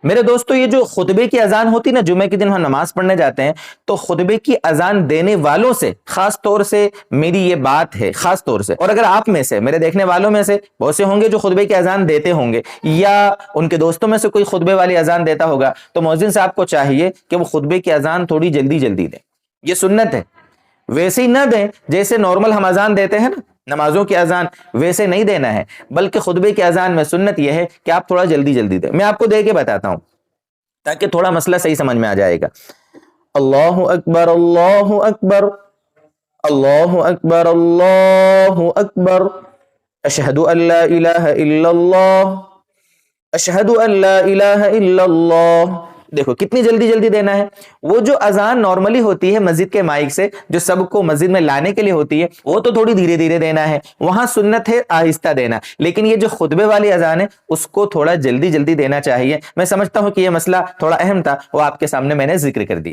میرے دوستو یہ جو خطبے کی اذان ہوتی نا، جمعے کے دن ہم نماز پڑھنے جاتے ہیں تو خطبے کی اذان دینے والوں سے خاص طور سے میری یہ بات ہے، خاص طور سے، اور اگر آپ میں سے، میرے دیکھنے والوں میں سے بہت سے ہوں گے جو خطبے کی اذان دیتے ہوں گے یا ان کے دوستوں میں سے کوئی خطبے والی اذان دیتا ہوگا، تو مؤذن صاحب کو چاہیے کہ وہ خطبے کی اذان تھوڑی جلدی جلدی دیں. یہ سنت ہے. ویسے ہی نہ دیں جیسے نارمل ہم اذان دیتے ہیں نا، نمازوں کی اذان، ویسے نہیں دینا ہے، بلکہ خطبے کی اذان میں سنت یہ ہے کہ آپ تھوڑا جلدی جلدی دیں. میں آپ کو دے کے بتاتا ہوں تاکہ تھوڑا مسئلہ صحیح سمجھ میں آ جائے گا. اللہ اکبر اللہ اکبر اللہ اکبر اللہ اکبر اشہد ان لا الہ الا اللہ اشہد ان لا الہ الا اللہ. دیکھو کتنی جلدی جلدی دینا ہے. وہ جو اذان نارملی ہوتی ہے مسجد کے مائک سے، جو سب کو مسجد میں لانے کے لیے ہوتی ہے، وہ تو تھوڑی دھیرے دھیرے دینا ہے، وہاں سنت ہے آہستہ دینا. لیکن یہ جو خطبے والی اذان ہے اس کو تھوڑا جلدی جلدی دینا چاہیے. میں سمجھتا ہوں کہ یہ مسئلہ تھوڑا اہم تھا، وہ آپ کے سامنے میں نے ذکر کر دیا.